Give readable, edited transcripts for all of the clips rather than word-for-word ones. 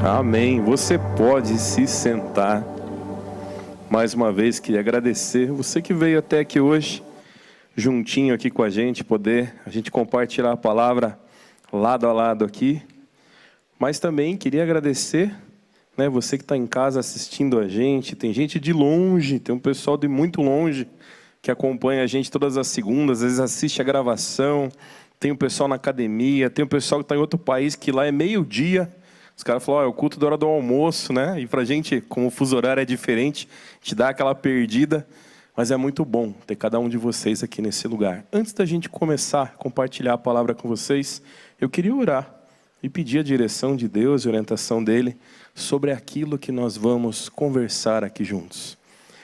Amém. Você pode se sentar. Mais uma vez, queria agradecer você que veio até aqui hoje, juntinho aqui com a gente compartilhar a palavra lado a lado aqui. Mas também queria agradecer, você que está em casa assistindo a gente. Tem gente de longe, tem um pessoal de muito longe que acompanha a gente todas as segundas, às vezes assiste a gravação. Tem o pessoal na academia, tem o pessoal que está em outro país, que lá é meio-dia. Os caras falaram, é o culto da hora do almoço, né? E pra gente, como o fuso horário é diferente, te dá aquela perdida. Mas é muito bom ter cada um de vocês aqui nesse lugar. Antes da gente começar a compartilhar a palavra com vocês, eu queria orar e pedir a direção de Deus e a orientação dEle sobre aquilo que nós vamos conversar aqui juntos.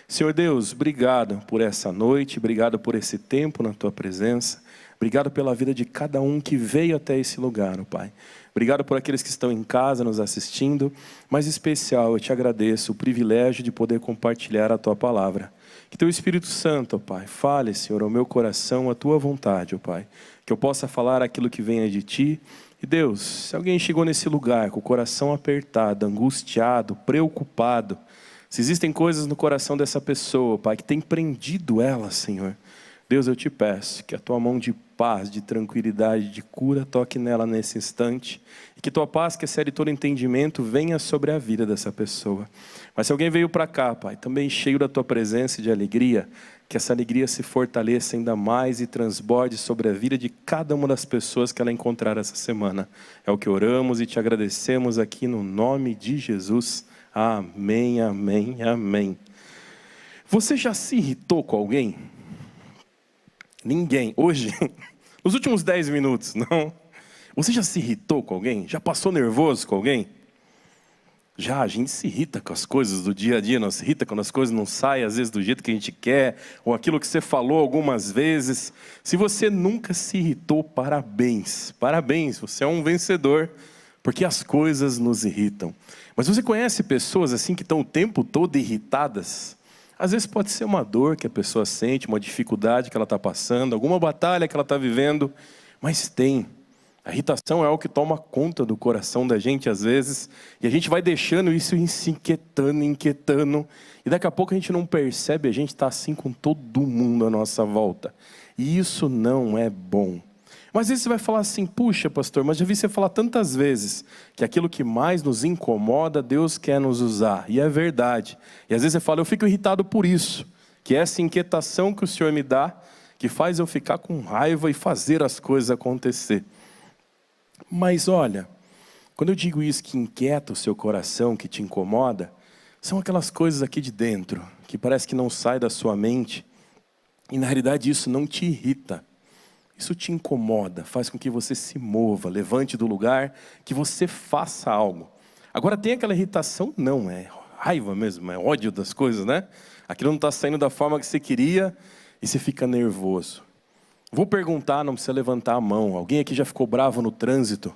Senhor Deus, obrigado por essa noite, obrigado por esse tempo na Tua presença. Obrigado pela vida de cada um que veio até esse lugar, Pai. Obrigado por aqueles que estão em casa nos assistindo. Mas em especial, eu te agradeço o privilégio de poder compartilhar a Tua palavra. Que Teu Espírito Santo, Pai, fale, Senhor, ao meu coração, a Tua vontade, Pai. Que eu possa falar aquilo que venha de Ti. E Deus, se alguém chegou nesse lugar com o coração apertado, angustiado, preocupado, se existem coisas no coração dessa pessoa, Pai, que tem prendido ela, Senhor, Deus, eu te peço que a Tua mão de paz, de tranquilidade, de cura toque nela nesse instante. E que Tua paz, que excede todo entendimento, venha sobre a vida dessa pessoa. Mas se alguém veio para cá, Pai, também cheio da Tua presença e de alegria, que essa alegria se fortaleça ainda mais e transborde sobre a vida de cada uma das pessoas que ela encontrar essa semana. É o que oramos e te agradecemos aqui no nome de Jesus. Amém, amém, amém. Você já se irritou com alguém? Ninguém. Hoje, nos últimos 10 minutos, não? Você já se irritou com alguém? Já passou nervoso com alguém? Já, a gente se irrita com as coisas do dia a dia, não se irrita quando as coisas não saem, às vezes, do jeito que a gente quer, ou aquilo que você falou algumas vezes. Se você nunca se irritou, parabéns. Parabéns, você é um vencedor, porque as coisas nos irritam. Mas você conhece pessoas assim que estão o tempo todo irritadas? Às vezes pode ser uma dor que a pessoa sente, uma dificuldade que ela está passando, alguma batalha que ela está vivendo, mas tem. A irritação é algo que toma conta do coração da gente às vezes, e a gente vai deixando isso se inquietando, e daqui a pouco a gente não percebe, a gente está assim com todo mundo à nossa volta. E isso não é bom. Mas às vezes você vai falar assim, puxa pastor, mas já vi você falar tantas vezes que aquilo que mais nos incomoda, Deus quer nos usar. E é verdade. E às vezes você fala, eu fico irritado por isso. Que é essa inquietação que o Senhor me dá, que faz eu ficar com raiva e fazer as coisas acontecer. Mas olha, quando eu digo isso que inquieta o seu coração, que te incomoda, são aquelas coisas aqui de dentro, que parece que não sai da sua mente. E na realidade isso não te irrita. Isso te incomoda, faz com que você se mova, levante do lugar, que você faça algo. Agora tem aquela irritação, não, é raiva mesmo, é ódio das coisas, né? Aquilo não está saindo da forma que você queria e você fica nervoso. Vou perguntar, não precisa levantar a mão. Alguém aqui já ficou bravo no trânsito?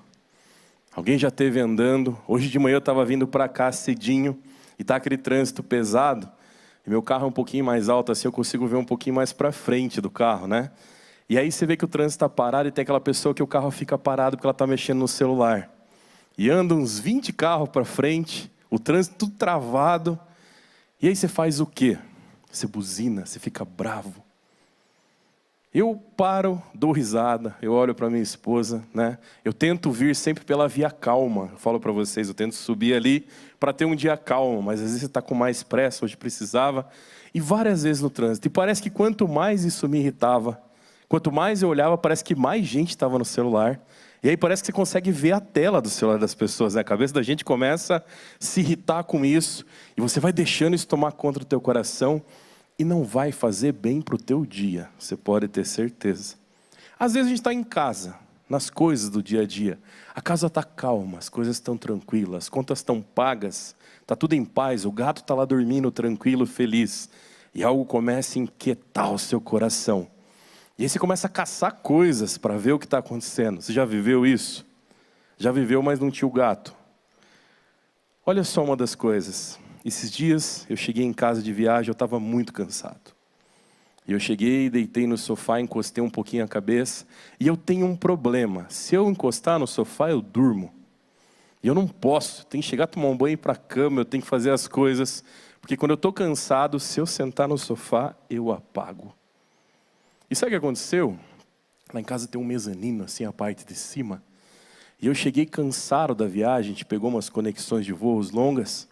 Alguém já esteve andando? Hoje de manhã eu estava vindo para cá cedinho e está aquele trânsito pesado. E meu carro é um pouquinho mais alto, assim eu consigo ver um pouquinho mais para frente do carro, né? E aí você vê que o trânsito está parado e tem aquela pessoa que o carro fica parado porque ela está mexendo no celular. E anda uns 20 carros para frente, o trânsito tudo travado. E aí você faz o quê? Você buzina, você fica bravo. Eu paro, dou risada, eu olho para minha esposa, né? Eu tento vir sempre pela via calma. Eu falo para vocês, eu tento subir ali para ter um dia calmo, mas às vezes você está com mais pressa, hoje precisava. E várias vezes no trânsito. E parece que quanto mais isso me irritava, quanto mais eu olhava, parece que mais gente estava no celular. E aí parece que você consegue ver a tela do celular das pessoas, né? A cabeça da gente começa a se irritar com isso. E você vai deixando isso tomar conta do teu coração. E não vai fazer bem para o teu dia. Você pode ter certeza. Às vezes a gente está em casa, nas coisas do dia a dia. A casa está calma, as coisas estão tranquilas, as contas estão pagas. Está tudo em paz, o gato está lá dormindo tranquilo, feliz. E algo começa a inquietar o seu coração. E aí você começa a caçar coisas para ver o que está acontecendo. Você já viveu isso? Já viveu, mas não tinha o gato. Olha só uma das coisas. Esses dias eu cheguei em casa de viagem, eu estava muito cansado. E eu cheguei, deitei no sofá, encostei um pouquinho a cabeça. E eu tenho um problema. Se eu encostar no sofá, eu durmo. E eu não posso, tenho que chegar a tomar um banho e ir para a cama, eu tenho que fazer as coisas. Porque quando eu estou cansado, se eu sentar no sofá, eu apago. E sabe o que aconteceu? Lá em casa tem um mezanino, assim, a parte de cima. E eu cheguei cansado da viagem, a gente pegou umas conexões de voos longas.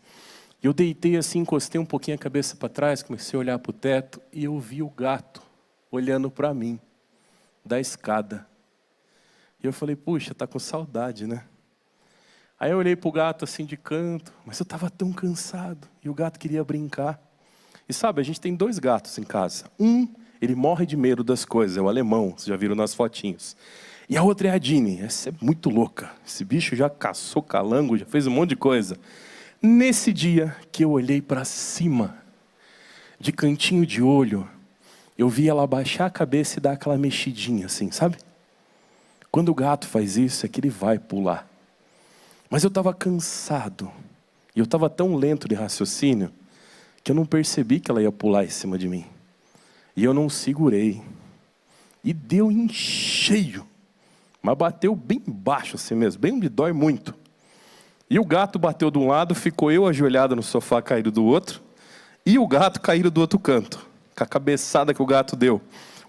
E eu deitei assim, encostei um pouquinho a cabeça para trás, comecei a olhar para o teto e eu vi o gato olhando para mim, da escada. E eu falei, puxa, tá com saudade, né? Aí eu olhei para o gato assim de canto, mas eu estava tão cansado. E o gato queria brincar. E sabe, a gente tem 2 gatos em casa. Ele morre de medo das coisas, é o alemão, vocês já viram nas fotinhos. E a outra é a Dini, essa é muito louca. Esse bicho já caçou calango, já fez um monte de coisa. Nesse dia que eu olhei para cima, de cantinho de olho, eu vi ela baixar a cabeça e dar aquela mexidinha assim, sabe? Quando o gato faz isso, é que ele vai pular. Mas eu estava cansado, e eu estava tão lento de raciocínio, que eu não percebi que ela ia pular em cima de mim. E eu não segurei. E deu em cheio. Mas bateu bem baixo assim mesmo, bem onde dói muito. E o gato bateu de um lado, ficou eu ajoelhado no sofá caído do outro, e o gato caído do outro canto, com a cabeçada que o gato deu.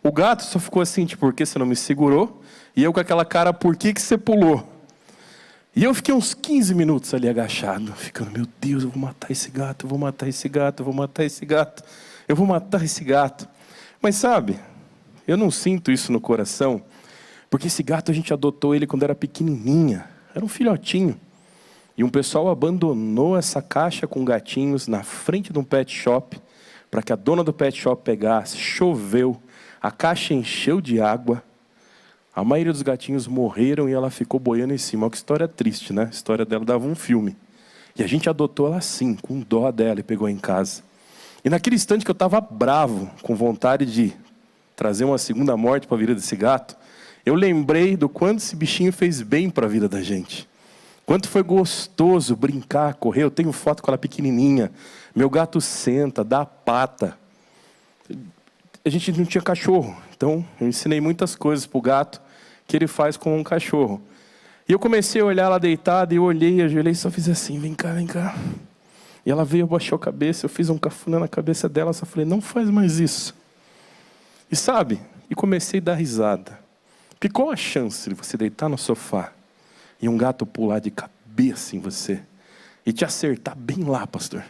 O gato só ficou assim, tipo, por que você não me segurou? E eu com aquela cara, por que você pulou? E eu fiquei uns 15 minutos ali agachado, ficando, meu Deus, eu vou matar esse gato, eu vou matar esse gato, eu vou matar esse gato, eu vou matar esse gato. Mas sabe, eu não sinto isso no coração, porque esse gato a gente adotou ele quando era pequenininha, era um filhotinho. E um pessoal abandonou essa caixa com gatinhos na frente de um pet shop, para que a dona do pet shop pegasse, choveu, a caixa encheu de água, a maioria dos gatinhos morreram e ela ficou boiando em cima. Olha que história triste, né? A história dela dava um filme. E a gente adotou ela assim, com dó dela, e pegou em casa. E naquele instante que eu estava bravo, com vontade de trazer uma segunda morte para a vida desse gato, eu lembrei do quanto esse bichinho fez bem para a vida da gente. Quanto foi gostoso brincar, correr. Eu tenho foto com ela pequenininha. Meu gato senta, dá a pata. A gente não tinha cachorro, então eu ensinei muitas coisas para o gato que ele faz com um cachorro. E eu comecei a olhar ela deitada, e eu olhei, ajoelhei e só fiz assim, vem cá, vem cá. E ela veio, abaixou a cabeça, eu fiz um cafuné na cabeça dela, só falei, não faz mais isso. E sabe, e comecei a dar risada. Porque qual a chance de você deitar no sofá e um gato pular de cabeça em você e te acertar bem lá, pastor?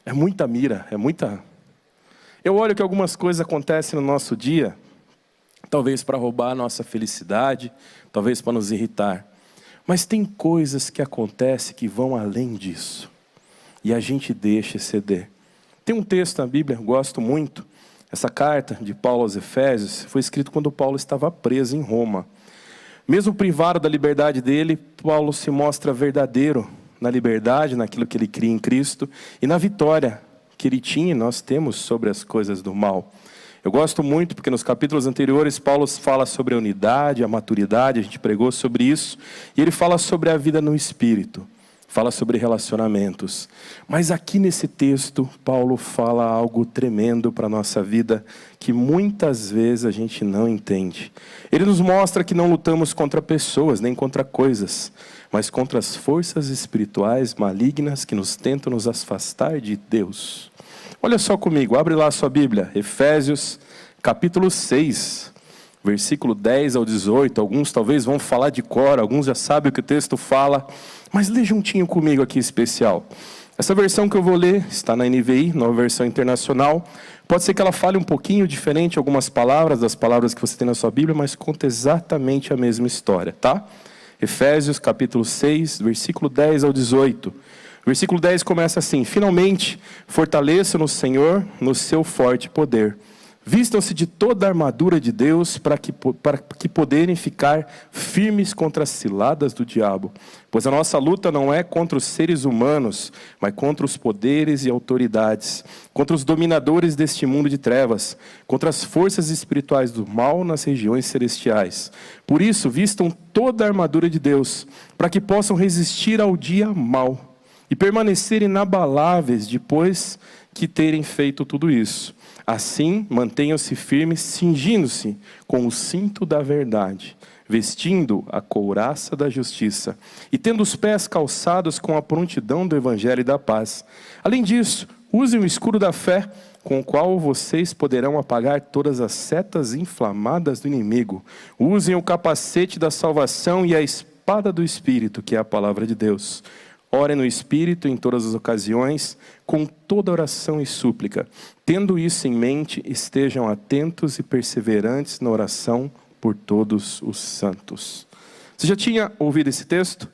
É muita mira, é muita... Eu olho que algumas coisas acontecem no nosso dia, talvez para roubar a nossa felicidade, talvez para nos irritar. Mas tem coisas que acontecem que vão além disso. E a gente deixa exceder. Tem um texto na Bíblia, eu gosto muito. Essa carta de Paulo aos Efésios foi escrita quando Paulo estava preso em Roma. Mesmo privado da liberdade dele, Paulo se mostra verdadeiro na liberdade, naquilo que ele cria em Cristo e na vitória que ele tinha e nós temos sobre as coisas do mal. Eu gosto muito porque nos capítulos anteriores Paulo fala sobre a unidade, a maturidade, a gente pregou sobre isso, e ele fala sobre a vida no Espírito, fala sobre relacionamentos. Mas aqui nesse texto, Paulo fala algo tremendo para a nossa vida, que muitas vezes a gente não entende. Ele nos mostra que não lutamos contra pessoas, nem contra coisas, mas contra as forças espirituais malignas que nos tentam nos afastar de Deus. Olha só comigo, abre lá a sua Bíblia, Efésios capítulo 6, versículo 10 ao 18. Alguns talvez vão falar de cor, alguns já sabem o que o texto fala, mas lê juntinho comigo aqui especial. Essa versão que eu vou ler está na NVI, nova versão internacional. Pode ser que ela fale um pouquinho diferente algumas palavras das palavras que você tem na sua Bíblia, mas conta exatamente a mesma história, tá? Efésios capítulo 6, versículo 10 ao 18. Versículo 10 começa assim: finalmente, fortaleçam no Senhor, no seu forte poder. Vistam-se de toda a armadura de Deus para que poderem ficar firmes contra as ciladas do diabo. Pois a nossa luta não é contra os seres humanos, mas contra os poderes e autoridades, contra os dominadores deste mundo de trevas, contra as forças espirituais do mal nas regiões celestiais. Por isso, vistam toda a armadura de Deus, para que possam resistir ao dia mau e permanecer inabaláveis depois que terem feito tudo isso. Assim, mantenham-se firmes, cingindo-se com o cinto da verdade, vestindo a couraça da justiça e tendo os pés calçados com a prontidão do evangelho e da paz. Além disso, usem o escudo da fé, com o qual vocês poderão apagar todas as setas inflamadas do inimigo. Usem o capacete da salvação e a espada do Espírito, que é a palavra de Deus. Orem no Espírito em todas as ocasiões, com toda oração e súplica. Tendo isso em mente, estejam atentos e perseverantes na oração por todos os santos. Você já tinha ouvido esse texto?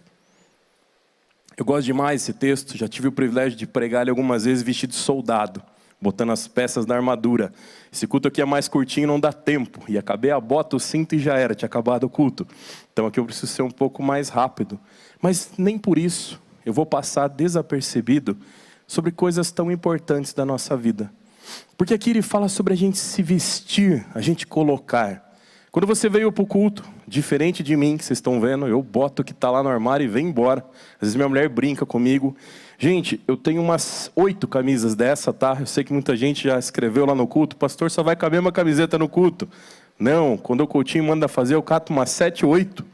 Eu gosto demais desse texto, já tive o privilégio de pregar ele algumas vezes vestido de soldado, botando as peças da armadura. Esse culto aqui é mais curtinho, não dá tempo. E acabei a bota, o cinto e já era, tinha acabado o culto. Então aqui eu preciso ser um pouco mais rápido. Mas nem por isso eu vou passar desapercebido sobre coisas tão importantes da nossa vida. Porque aqui ele fala sobre a gente se vestir, a gente colocar. Quando você veio para o culto, diferente de mim, que vocês estão vendo, eu boto o que está lá no armário e venho embora. Às vezes minha mulher brinca comigo. Gente, eu tenho umas 8 camisas dessa, tá? Eu sei que muita gente já escreveu lá no culto, pastor, só vai caber uma camiseta no culto. Não, quando o Coutinho manda fazer, eu cato umas 7, 8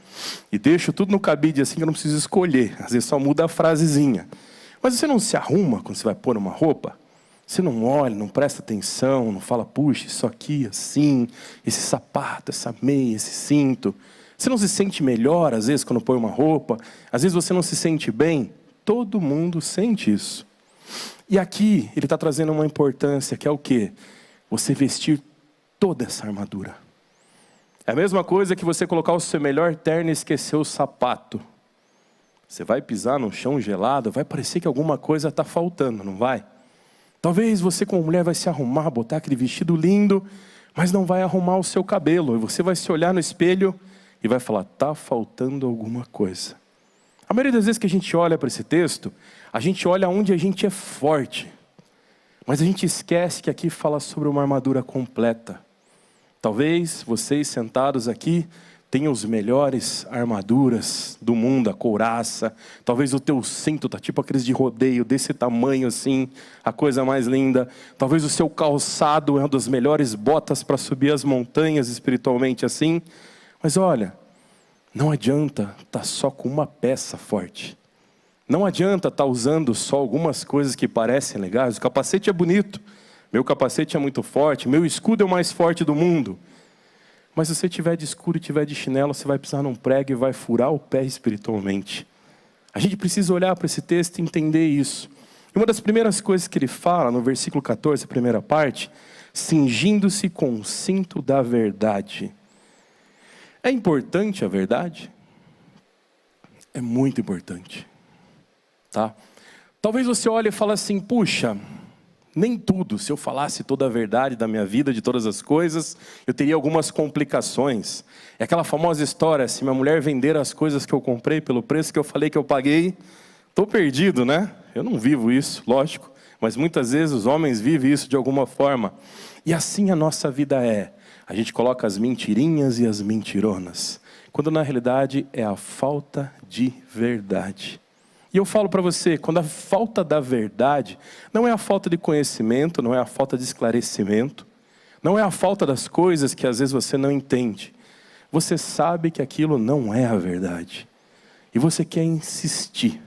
e deixo tudo no cabide assim que eu não preciso escolher. Às vezes só muda a frasezinha. Mas você não se arruma quando você vai pôr uma roupa? Você não olha, não presta atenção, não fala, puxa, isso aqui assim, esse sapato, essa meia, esse cinto. Você não se sente melhor, às vezes, quando põe uma roupa? Às vezes você não se sente bem? Todo mundo sente isso. E aqui, ele está trazendo uma importância, que é o quê? Você vestir toda essa armadura. É a mesma coisa que você colocar o seu melhor terno e esquecer o sapato. Você vai pisar no chão gelado, vai parecer que alguma coisa está faltando, não vai? Talvez você como mulher vai se arrumar, botar aquele vestido lindo, mas não vai arrumar o seu cabelo. E você vai se olhar no espelho e vai falar, está faltando alguma coisa. A maioria das vezes que a gente olha para esse texto, a gente olha onde a gente é forte. Mas a gente esquece que aqui fala sobre uma armadura completa. Talvez vocês sentados aqui tenham os melhores armaduras do mundo, a couraça. Talvez o teu cinto está tipo aqueles de rodeio, desse tamanho assim, a coisa mais linda. Talvez o seu calçado é uma das melhores botas para subir as montanhas espiritualmente assim. Mas olha, não adianta estar só com uma peça forte. Não adianta estar usando só algumas coisas que parecem legais. O capacete é bonito, meu capacete é muito forte, meu escudo é o mais forte do mundo. Mas se você tiver de escuro e tiver de chinelo, você vai pisar num prego e vai furar o pé espiritualmente. A gente precisa olhar para esse texto e entender isso. E uma das primeiras coisas que ele fala, no versículo 14, a primeira parte, cingindo-se com o cinto da verdade. É importante a verdade? É muito importante. Tá? Talvez você olhe e fale assim, puxa, nem tudo, se eu falasse toda a verdade da minha vida, de todas as coisas, eu teria algumas complicações. É aquela famosa história, se minha mulher vender as coisas que eu comprei pelo preço que eu falei que eu paguei, estou perdido, né? Eu não vivo isso, lógico, mas muitas vezes os homens vivem isso de alguma forma. E assim a nossa vida é. A gente coloca as mentirinhas e as mentironas, quando na realidade é a falta de verdade. E eu falo para você, quando a falta da verdade, não é a falta de conhecimento, não é a falta de esclarecimento, não é a falta das coisas que às vezes você não entende. Você sabe que aquilo não é a verdade. E você quer insistir,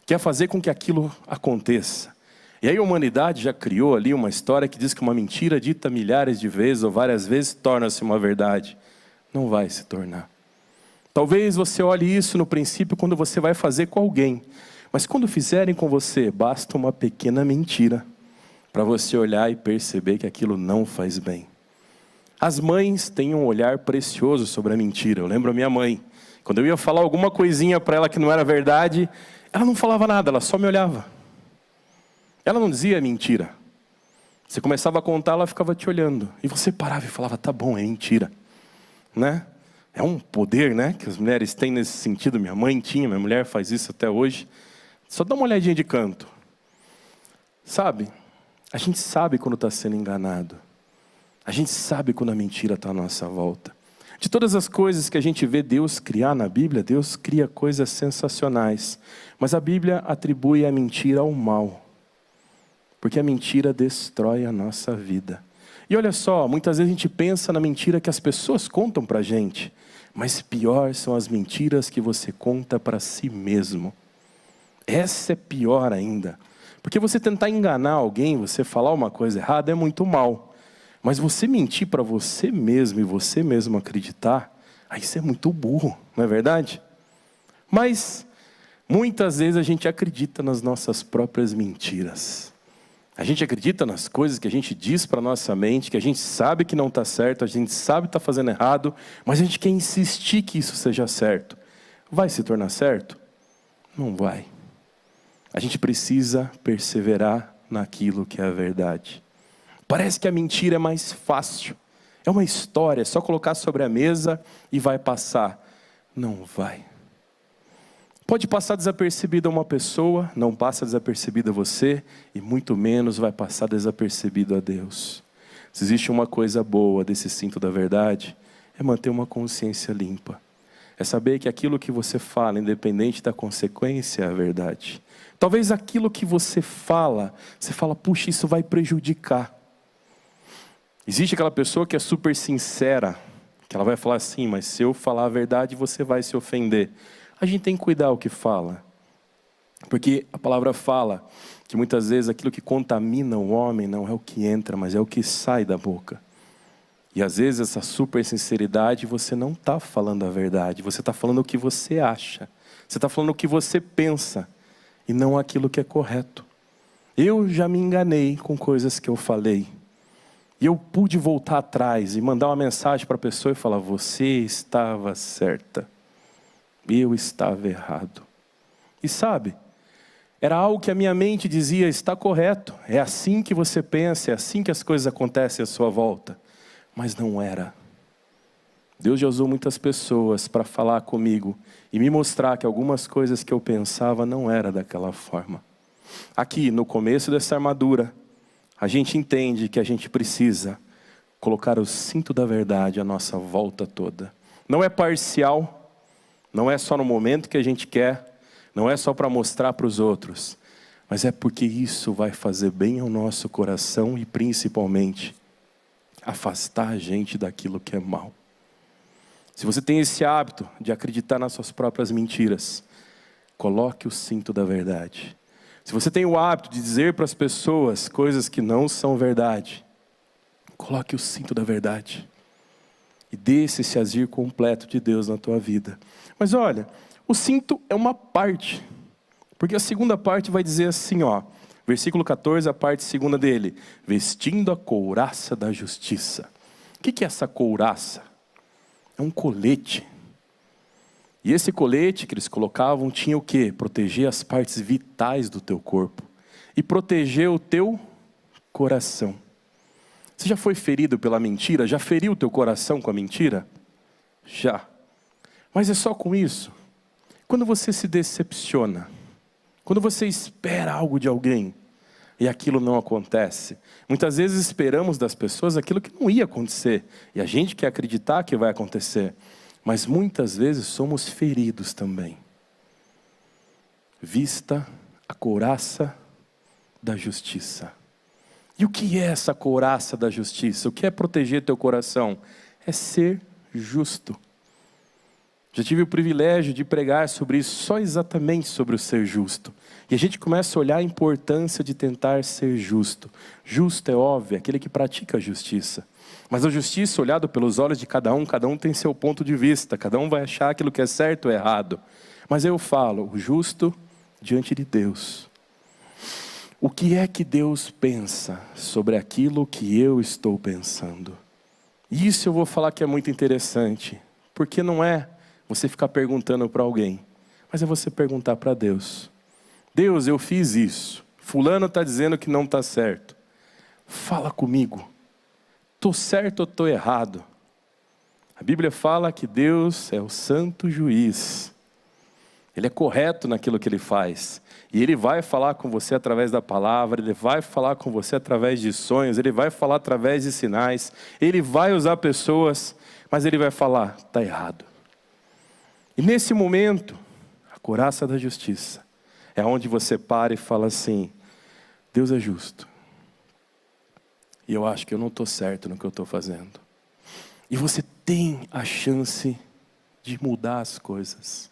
quer fazer com que aquilo aconteça. E aí a humanidade já criou ali uma história que diz que uma mentira dita milhares de vezes ou várias vezes torna-se uma verdade. Não vai se tornar. Talvez você olhe isso no princípio quando você vai fazer com alguém. Mas quando fizerem com você, basta uma pequena mentira para você olhar e perceber que aquilo não faz bem. As mães têm um olhar precioso sobre a mentira. Eu lembro a minha mãe. Quando eu ia falar alguma coisinha para ela que não era verdade, ela não falava nada, ela só me olhava. Ela não dizia mentira. Você começava a contar, ela ficava te olhando. E você parava e falava, tá bom, é mentira. Né? É um poder, né, que as mulheres têm nesse sentido. Minha mãe tinha, minha mulher faz isso até hoje. Só dá uma olhadinha de canto. Sabe, a gente sabe quando está sendo enganado. A gente sabe quando a mentira está à nossa volta. De todas as coisas que a gente vê Deus criar na Bíblia, Deus cria coisas sensacionais. Mas a Bíblia atribui a mentira ao mal. Porque a mentira destrói a nossa vida. E olha só, muitas vezes a gente pensa na mentira que as pessoas contam para a gente. Mas pior são as mentiras que você conta para si mesmo. Essa é pior ainda. Porque você tentar enganar alguém, você falar uma coisa errada é muito mal. Mas você mentir para você mesmo e você mesmo acreditar, aí isso é muito burro, não é verdade? Mas muitas vezes a gente acredita nas nossas próprias mentiras. A gente acredita nas coisas que a gente diz para a nossa mente, que a gente sabe que não está certo, a gente sabe que está fazendo errado, mas a gente quer insistir que isso seja certo. Vai se tornar certo? Não vai. A gente precisa perseverar naquilo que é a verdade. Parece que a mentira é mais fácil. É uma história, é só colocar sobre a mesa e vai passar. Não vai. Pode passar desapercebida uma pessoa, não passa desapercebida você, e muito menos vai passar desapercebido a Deus. Se existe uma coisa boa desse cinto da verdade, é manter uma consciência limpa. É saber que aquilo que você fala, independente da consequência, é a verdade. Talvez aquilo que você fala, puxa, isso vai prejudicar. Existe aquela pessoa que é super sincera, que ela vai falar assim, mas se eu falar a verdade, você vai se ofender. A gente tem que cuidar o que fala. Porque a palavra fala que muitas vezes aquilo que contamina o homem não é o que entra, mas é o que sai da boca. E às vezes essa super sinceridade, você não está falando a verdade, você está falando o que você acha. Você está falando o que você pensa, e não aquilo que é correto. Eu já me enganei com coisas que eu falei. E eu pude voltar atrás e mandar uma mensagem para a pessoa e falar, você estava certa. Eu estava errado. E sabe, era algo que a minha mente dizia, está correto. É assim que você pensa, é assim que as coisas acontecem à sua volta. Mas não era. Deus já usou muitas pessoas para falar comigo e me mostrar que algumas coisas que eu pensava não era daquela forma. Aqui, no começo dessa armadura, a gente entende que a gente precisa colocar o cinto da verdade à nossa volta toda. Não é parcial. Não é só no momento que a gente quer, não é só para mostrar para os outros, mas é porque isso vai fazer bem ao nosso coração e principalmente afastar a gente daquilo que é mal. Se você tem esse hábito de acreditar nas suas próprias mentiras, coloque o cinto da verdade. Se você tem o hábito de dizer para as pessoas coisas que não são verdade, coloque o cinto da verdade. E deixe esse agir completo de Deus na tua vida. Mas olha, o cinto é uma parte. Porque a segunda parte vai dizer assim, ó. Versículo 14, a parte segunda dele. Vestindo a couraça da justiça. O que é essa couraça? É um colete. E esse colete que eles colocavam tinha o quê? Proteger as partes vitais do teu corpo. E proteger o teu coração. Você já foi ferido pela mentira? Já feriu o teu coração com a mentira? Já. Mas é só com isso? Quando você se decepciona, quando você espera algo de alguém e aquilo não acontece, muitas vezes esperamos das pessoas aquilo que não ia acontecer e a gente quer acreditar que vai acontecer, mas muitas vezes somos feridos também. Vista a couraça da justiça. E o que é essa couraça da justiça? O que é proteger teu coração? É ser justo. Já tive o privilégio de pregar sobre isso, só exatamente sobre o ser justo. E a gente começa a olhar a importância de tentar ser justo. Justo é óbvio, é aquele que pratica a justiça. Mas a justiça, olhado pelos olhos de cada um tem seu ponto de vista. Cada um vai achar aquilo que é certo ou errado. Mas eu falo, o justo diante de Deus. O que é que Deus pensa sobre aquilo que eu estou pensando? Isso eu vou falar que é muito interessante. Porque não é você ficar perguntando para alguém, mas é você perguntar para Deus. Deus, eu fiz isso. Fulano está dizendo que não está certo. Fala comigo. Estou certo ou estou errado? A Bíblia fala que Deus é o santo juiz. Ele é correto naquilo que Ele faz. E Ele vai falar com você através da palavra, Ele vai falar com você através de sonhos, Ele vai falar através de sinais, Ele vai usar pessoas, mas Ele vai falar, está errado. E nesse momento, a couraça da justiça é onde você para e fala assim, Deus é justo. E eu acho que eu não estou certo no que eu estou fazendo. E você tem a chance de mudar as coisas.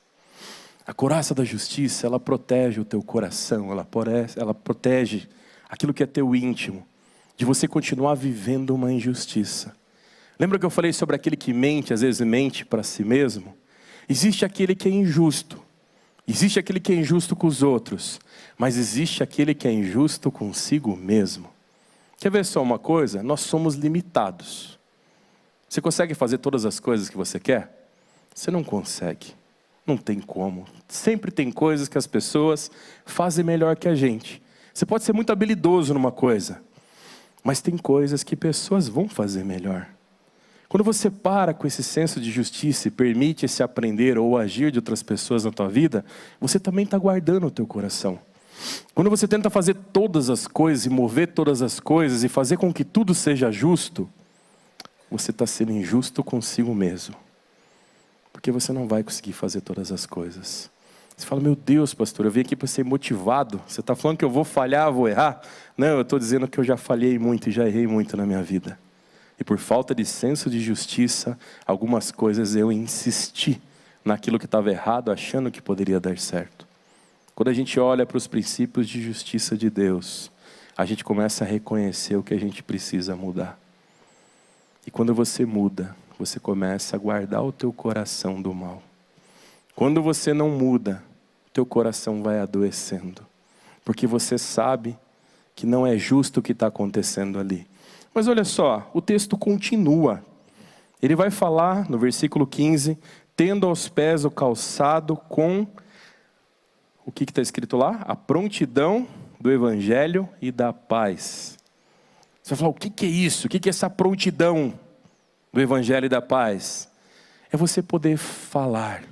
A couraça da justiça, ela protege o teu coração, ela protege aquilo que é teu íntimo, de você continuar vivendo uma injustiça. Lembra que eu falei sobre aquele que mente, às vezes mente para si mesmo? Existe aquele que é injusto, existe aquele que é injusto com os outros, mas existe aquele que é injusto consigo mesmo. Quer ver só uma coisa? Nós somos limitados. Você consegue fazer todas as coisas que você quer? Você não consegue. Não tem como. Sempre tem coisas que as pessoas fazem melhor que a gente. Você pode ser muito habilidoso numa coisa, mas tem coisas que pessoas vão fazer melhor. Quando você para com esse senso de justiça e permite esse aprender ou agir de outras pessoas na tua vida, você também está guardando o teu coração. Quando você tenta fazer todas as coisas e mover todas as coisas e fazer com que tudo seja justo, você está sendo injusto consigo mesmo. Porque você não vai conseguir fazer todas as coisas. Você fala, meu Deus, pastor, eu vim aqui para ser motivado. Você está falando que eu vou falhar, vou errar? Não, eu estou dizendo que eu já falhei muito e já errei muito na minha vida. E por falta de senso de justiça, algumas coisas eu insisti naquilo que estava errado, achando que poderia dar certo. Quando a gente olha para os princípios de justiça de Deus, a gente começa a reconhecer o que a gente precisa mudar. E quando você muda, você começa a guardar o teu coração do mal. Quando você não muda, o teu coração vai adoecendo. Porque você sabe que não é justo o que está acontecendo ali. Mas olha só, o texto continua. Ele vai falar no versículo 15, tendo aos pés o calçado com... O que está escrito lá? A prontidão do evangelho e da paz. Você vai falar, o que é isso? O que é essa prontidão do evangelho e da paz? É você poder falar.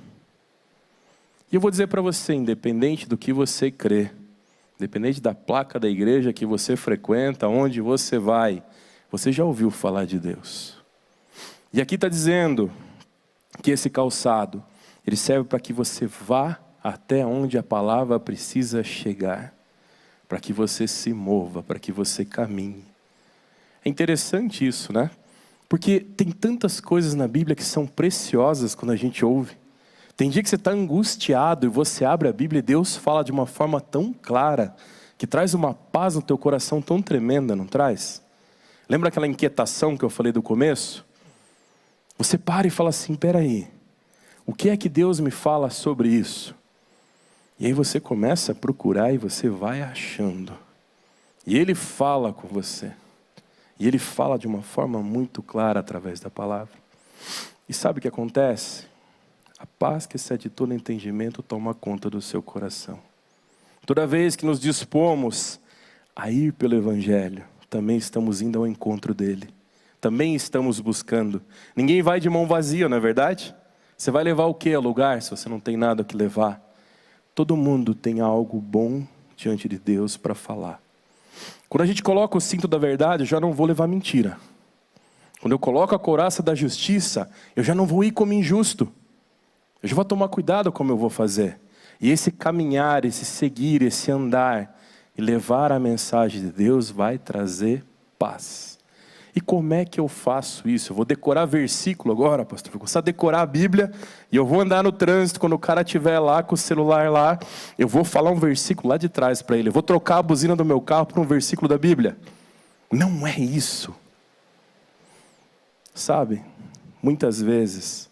E eu vou dizer para você, independente do que você crê, independente da placa da igreja que você frequenta, onde você vai, você já ouviu falar de Deus. E aqui está dizendo que esse calçado, ele serve para que você vá até onde a palavra precisa chegar, para que você se mova, para que você caminhe. É interessante isso, né? Porque tem tantas coisas na Bíblia que são preciosas quando a gente ouve. Tem dia que você está angustiado e você abre a Bíblia e Deus fala de uma forma tão clara, que traz uma paz no teu coração tão tremenda, não traz? Lembra aquela inquietação que eu falei do começo? Você para e fala assim, peraí, o que é que Deus me fala sobre isso? E aí você começa a procurar e você vai achando. E Ele fala com você. E Ele fala de uma forma muito clara através da palavra. E sabe o que acontece? A paz que excede todo entendimento toma conta do seu coração. Toda vez que nos dispomos a ir pelo Evangelho, também estamos indo ao encontro dEle. Também estamos buscando. Ninguém vai de mão vazia, não é verdade? Você vai levar o que ao lugar se você não tem nada que levar? Todo mundo tem algo bom diante de Deus para falar. Quando a gente coloca o cinto da verdade, eu já não vou levar mentira. Quando eu coloco a couraça da justiça, eu já não vou ir como injusto. Eu já vou tomar cuidado como eu vou fazer. E esse caminhar, esse seguir, esse andar e levar a mensagem de Deus vai trazer paz. E como é que eu faço isso? Eu vou decorar versículo agora, pastor. Vou começar a decorar a Bíblia e eu vou andar no trânsito. Quando o cara estiver lá com o celular lá, eu vou falar um versículo lá de trás para ele. Eu vou trocar a buzina do meu carro por um versículo da Bíblia. Não é isso. Sabe, muitas vezes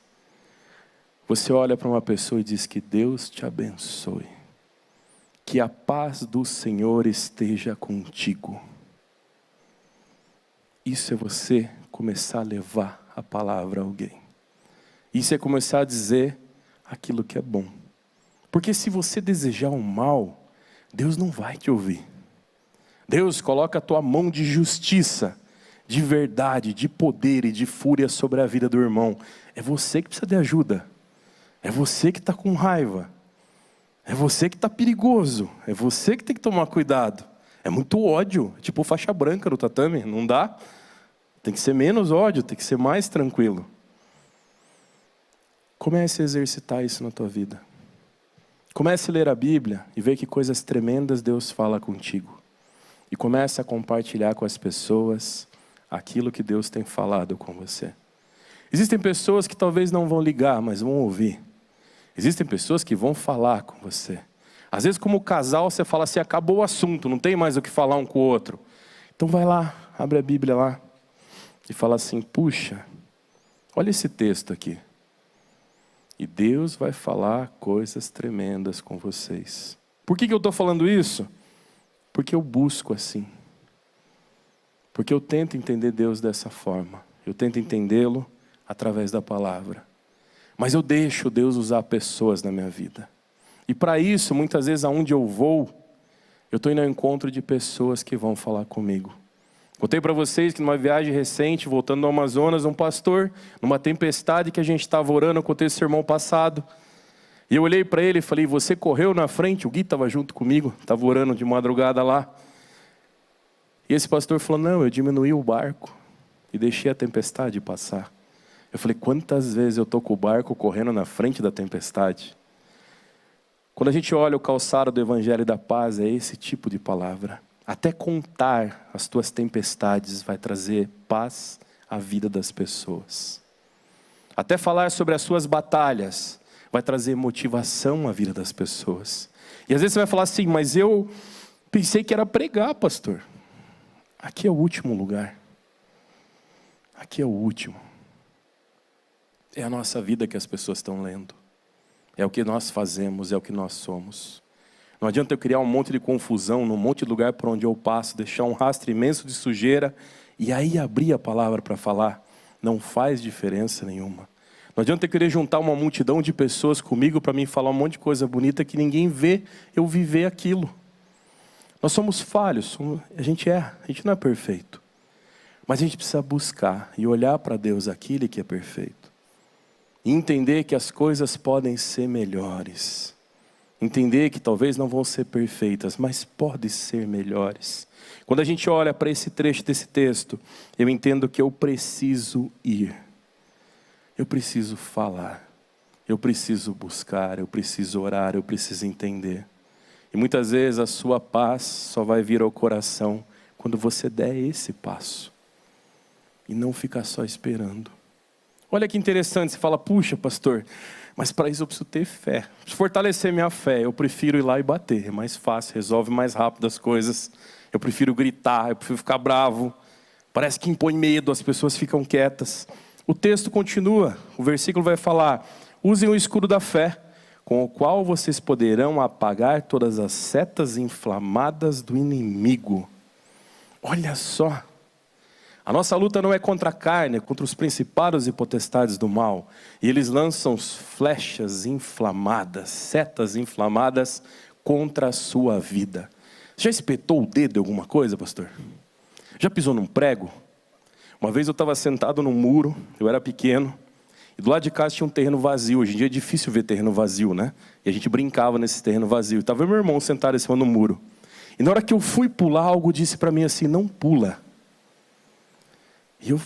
você olha para uma pessoa e diz que Deus te abençoe. Que a paz do Senhor esteja contigo. Isso é você começar a levar a palavra a alguém. Isso é começar a dizer aquilo que é bom. Porque se você desejar o mal, Deus não vai te ouvir. Deus coloca a tua mão de justiça, de verdade, de poder e de fúria sobre a vida do irmão. É você que precisa de ajuda. É você que está com raiva. É você que está perigoso. É você que tem que tomar cuidado. É muito ódio, tipo faixa branca no tatame, não dá? Tem que ser menos ódio, tem que ser mais tranquilo. Comece a exercitar isso na tua vida. Comece a ler a Bíblia e ver que coisas tremendas Deus fala contigo. E comece a compartilhar com as pessoas aquilo que Deus tem falado com você. Existem pessoas que talvez não vão ligar, mas vão ouvir. Existem pessoas que vão falar com você. Às vezes, como casal, você fala assim, acabou o assunto, não tem mais o que falar um com o outro. Então vai lá, abre a Bíblia lá e fala assim, puxa, olha esse texto aqui. E Deus vai falar coisas tremendas com vocês. Por que eu estou falando isso? Porque eu busco assim. Porque eu tento entender Deus dessa forma. Eu tento entendê-lo através da palavra. Mas eu deixo Deus usar pessoas na minha vida. E para isso, muitas vezes, aonde eu vou, eu estou indo ao encontro de pessoas que vão falar comigo. Contei para vocês que numa viagem recente, voltando do Amazonas, um pastor, numa tempestade que a gente estava orando, eu contei esse sermão passado. E eu olhei para ele e falei, você correu na frente? O Gui estava junto comigo, estava orando de madrugada lá. E esse pastor falou, não, eu diminuí o barco e deixei a tempestade passar. Eu falei, quantas vezes eu estou com o barco correndo na frente da tempestade? Quando a gente olha o calçado do Evangelho da Paz, é esse tipo de palavra. Até contar as tuas tempestades vai trazer paz à vida das pessoas. Até falar sobre as suas batalhas vai trazer motivação à vida das pessoas. E às vezes você vai falar assim, mas eu pensei que era pregar, pastor. Aqui é o último lugar. Aqui é o último. É a nossa vida que as pessoas estão lendo. É o que nós fazemos, é o que nós somos. Não adianta eu criar um monte de confusão num monte de lugar por onde eu passo, deixar um rastro imenso de sujeira e aí abrir a palavra para falar. Não faz diferença nenhuma. Não adianta eu querer juntar uma multidão de pessoas comigo para mim falar um monte de coisa bonita que ninguém vê eu viver aquilo. Nós somos falhos, a gente não é perfeito. Mas a gente precisa buscar e olhar para Deus aquele que é perfeito. E entender que as coisas podem ser melhores. Entender que talvez não vão ser perfeitas, mas podem ser melhores. Quando a gente olha para esse trecho desse texto, eu entendo que eu preciso ir. Eu preciso falar. Eu preciso buscar, eu preciso orar, eu preciso entender. E muitas vezes a sua paz só vai vir ao coração quando você der esse passo. E não ficar só esperando. Olha que interessante, você fala, puxa pastor, mas para isso eu preciso ter fé. Preciso fortalecer minha fé, eu prefiro ir lá e bater. É mais fácil, resolve mais rápido as coisas. Eu prefiro gritar, eu prefiro ficar bravo. Parece que impõe medo, as pessoas ficam quietas. O texto continua, o versículo vai falar, usem o escudo da fé, com o qual vocês poderão apagar todas as setas inflamadas do inimigo. Olha só. A nossa luta não é contra a carne, é contra os principados e potestades do mal. E eles lançam flechas inflamadas, setas inflamadas contra a sua vida. Já espetou o dedo em alguma coisa, pastor? Já pisou num prego? Uma vez eu estava sentado num muro, eu era pequeno, e do lado de casa tinha um terreno vazio. Hoje em dia é difícil ver terreno vazio, né? E a gente brincava nesse terreno vazio. Estava meu irmão sentado em cima do muro. E na hora que eu fui pular, algo disse para mim assim, não pula. E eu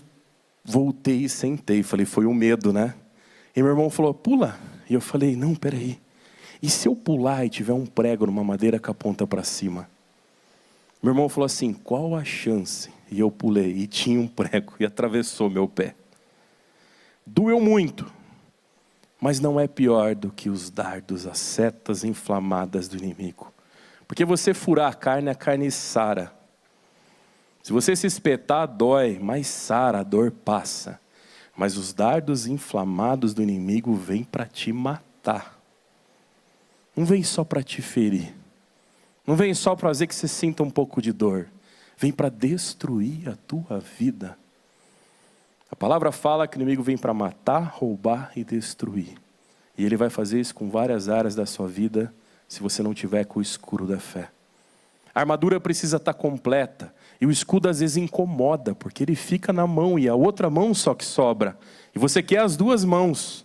voltei e sentei, falei, foi o medo, né? E meu irmão falou, pula. E eu falei, não, peraí. E se eu pular e tiver um prego numa madeira com a ponta para cima? Meu irmão falou assim, qual a chance? E eu pulei e tinha um prego e atravessou meu pé. Doeu muito, mas não é pior do que os dardos, as setas inflamadas do inimigo. Porque você furar a carne sara. Se você se espetar, dói, mas sara, a dor passa. Mas os dardos inflamados do inimigo vêm para te matar. Não vem só para te ferir. Não vem só para fazer que você sinta um pouco de dor. Vem para destruir a tua vida. A palavra fala que o inimigo vem para matar, roubar e destruir. E ele vai fazer isso com várias áreas da sua vida, se você não tiver com o escudo da fé. A armadura precisa estar completa. E o escudo às vezes incomoda, porque ele fica na mão e a outra mão só que sobra. E você quer as duas mãos.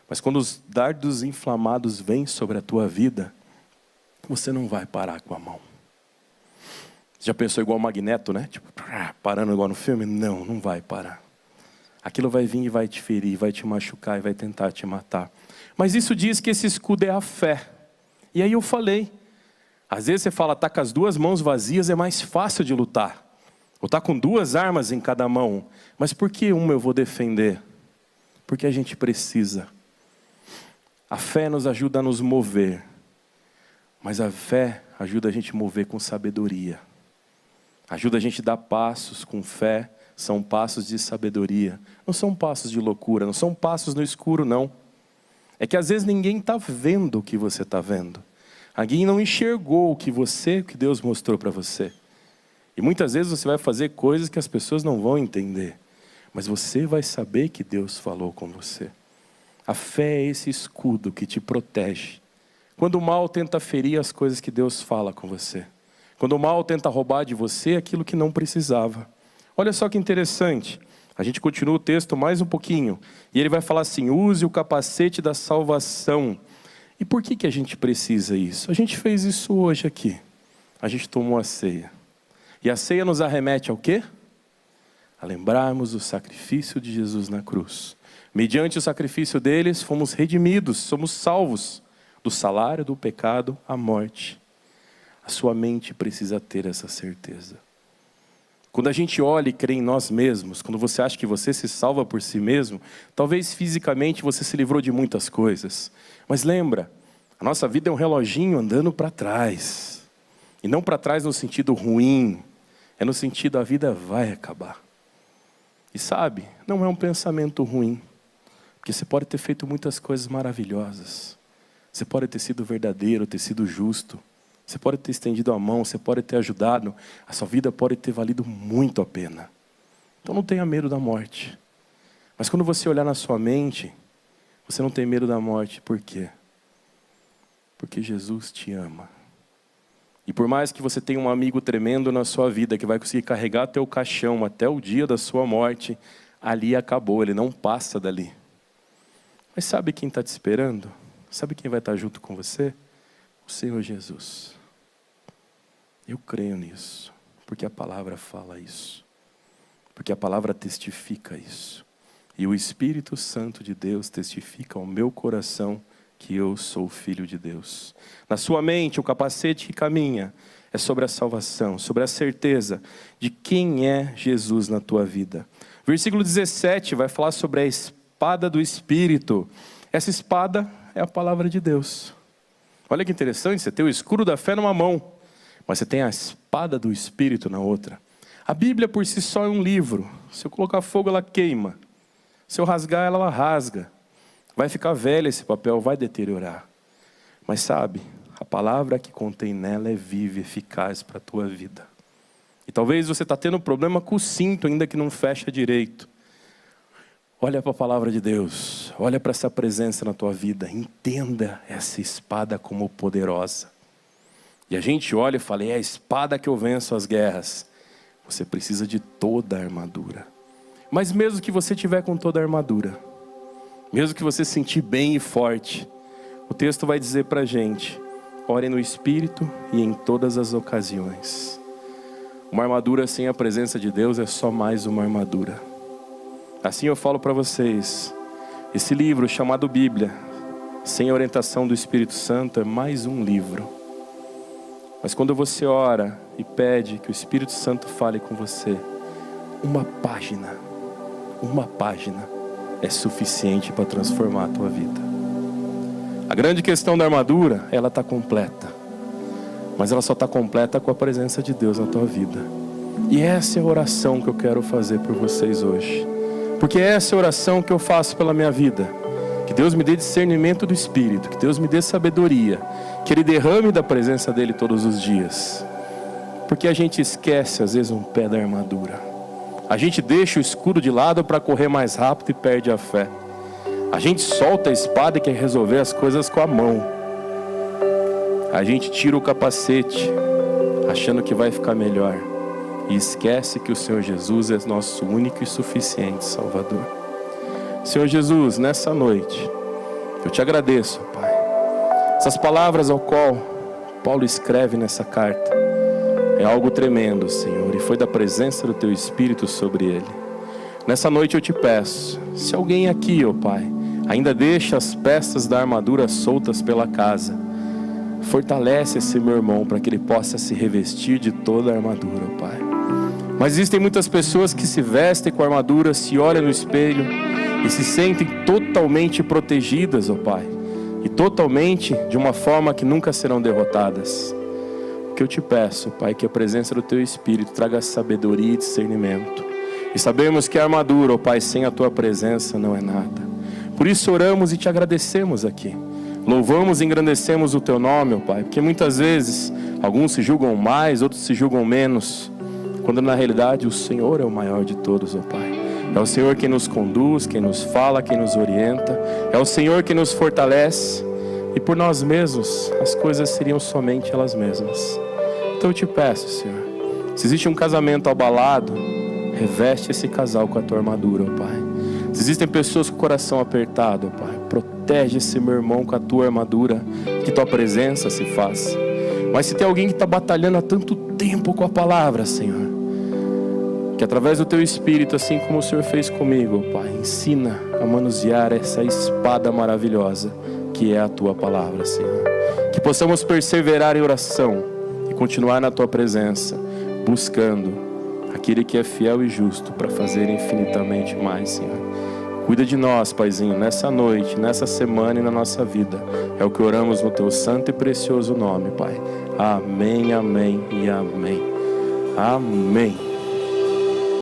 Mas quando os dardos inflamados vêm sobre a tua vida, você não vai parar com a mão. Você já pensou igual o Magneto, né? Tipo, parando igual no filme? Não, não vai parar. Aquilo vai vir e vai te ferir, vai te machucar e vai tentar te matar. Mas isso diz que esse escudo é a fé. E aí eu falei, às vezes você fala, tá com as duas mãos vazias, é mais fácil de lutar. Ou tá com duas armas em cada mão. Mas por que uma eu vou defender? Porque a gente precisa. A fé nos ajuda a nos mover, mas a fé ajuda a gente a mover com sabedoria. Ajuda a gente a dar passos com fé, são passos de sabedoria. Não são passos de loucura, não são passos no escuro, não. É que às vezes ninguém está vendo o que você está vendo. Alguém não enxergou o que Deus mostrou para você. E muitas vezes você vai fazer coisas que as pessoas não vão entender. Mas você vai saber que Deus falou com você. A fé é esse escudo que te protege. Quando o mal tenta ferir as coisas que Deus fala com você. Quando o mal tenta roubar de você aquilo que não precisava. Olha só que interessante. A gente continua o texto mais um pouquinho. E ele vai falar assim, use o capacete da salvação. E por que a gente precisa isso? A gente fez isso hoje aqui. A gente tomou a ceia. E a ceia nos arremete ao quê? A lembrarmos o sacrifício de Jesus na cruz. Mediante o sacrifício deles, fomos redimidos, somos salvos do salário do pecado à morte. A sua mente precisa ter essa certeza. Quando a gente olha e crê em nós mesmos, quando você acha que você se salva por si mesmo, talvez fisicamente você se livrou de muitas coisas. Mas lembra, a nossa vida é um reloginho andando para trás. E não para trás no sentido ruim, é no sentido a vida vai acabar. E sabe, não é um pensamento ruim. Porque você pode ter feito muitas coisas maravilhosas. Você pode ter sido verdadeiro, ter sido justo. Você pode ter estendido a mão, você pode ter ajudado. A sua vida pode ter valido muito a pena. Então não tenha medo da morte. Mas quando você olhar na sua mente, você não tem medo da morte. Por quê? Porque Jesus te ama. E por mais que você tenha um amigo tremendo na sua vida, que vai conseguir carregar teu caixão até o dia da sua morte, ali acabou, ele não passa dali. Mas sabe quem está te esperando? Sabe quem vai estar junto com você? O Senhor Jesus. Eu creio nisso, porque a palavra fala isso. Porque a palavra testifica isso. E o Espírito Santo de Deus testifica ao meu coração que eu sou filho de Deus. Na sua mente, o capacete que caminha é sobre a salvação, sobre a certeza de quem é Jesus na tua vida. Versículo 17 vai falar sobre a espada do Espírito. Essa espada é a palavra de Deus. Olha que interessante, você tem o escudo da fé numa mão, mas você tem a espada do Espírito na outra. A Bíblia por si só é um livro. Se eu colocar fogo, ela queima. Se eu rasgar, ela rasga. Vai ficar velho esse papel, vai deteriorar. Mas sabe, a palavra que contém nela é viva e eficaz para a tua vida. E talvez você está tendo problema com o cinto, ainda que não fecha direito. Olha para a palavra de Deus, olha para essa presença na tua vida, entenda essa espada como poderosa. E a gente olha e fala, é a espada que eu venço as guerras. Você precisa de toda a armadura. Mas mesmo que você tiver com toda a armadura, mesmo que você se sentir bem e forte, o texto vai dizer para a gente, ore no Espírito e em todas as ocasiões. Uma armadura sem a presença de Deus é só mais uma armadura. Assim eu falo para vocês, esse livro chamado Bíblia, sem a orientação do Espírito Santo, é mais um livro. Mas quando você ora e pede que o Espírito Santo fale com você, uma página é suficiente para transformar a tua vida. A grande questão da armadura, ela está completa. Mas ela só está completa com a presença de Deus na tua vida. E essa é a oração que eu quero fazer por vocês hoje. Porque essa é a oração que eu faço pela minha vida. Que Deus me dê discernimento do Espírito. Que Deus me dê sabedoria. Que Ele derrame da presença dEle todos os dias. Porque a gente esquece às vezes um pé da armadura. A gente deixa o escudo de lado para correr mais rápido e perde a fé. A gente solta a espada e quer resolver as coisas com a mão. A gente tira o capacete achando que vai ficar melhor. E esquece que o Senhor Jesus é nosso único e suficiente Salvador. Senhor Jesus, nessa noite, eu te agradeço, Pai. Essas palavras ao qual Paulo escreve nessa carta, é algo tremendo, Senhor, e foi da presença do Teu Espírito sobre ele. Nessa noite eu te peço, se alguém aqui, ó Pai, ainda deixa as peças da armadura soltas pela casa, fortalece esse meu irmão para que ele possa se revestir de toda a armadura, ó Pai. Mas existem muitas pessoas que se vestem com armadura, se olham no espelho e se sentem totalmente protegidas, ó Pai. E totalmente de uma forma que nunca serão derrotadas. O que eu te peço, Pai, que a presença do Teu Espírito traga sabedoria e discernimento. E sabemos que a armadura, ó Pai, sem a Tua presença não é nada. Por isso oramos e Te agradecemos aqui. Louvamos e engrandecemos o Teu nome, ó Pai. Porque muitas vezes alguns se julgam mais, outros se julgam menos. Quando na realidade o Senhor é o maior de todos, ó Pai. É o Senhor quem nos conduz, quem nos fala, quem nos orienta. É o Senhor quem nos fortalece. E por nós mesmos, as coisas seriam somente elas mesmas. Então eu te peço, Senhor, se existe um casamento abalado, reveste esse casal com a Tua armadura, ó Pai. Se existem pessoas com o coração apertado, ó Pai, protege esse meu irmão com a Tua armadura, que Tua presença se faça. Mas se tem alguém que está batalhando há tanto tempo com a palavra, Senhor, que através do Teu Espírito, assim como o Senhor fez comigo, ó Pai, ensina a manusear essa espada maravilhosa que é a Tua palavra, Senhor. Que possamos perseverar em oração e continuar na Tua presença, buscando aquele que é fiel e justo para fazer infinitamente mais, Senhor. Cuida de nós, Paizinho, nessa noite, nessa semana e na nossa vida. É o que oramos no Teu santo e precioso nome, Pai. Amém, amém e amém. Amém.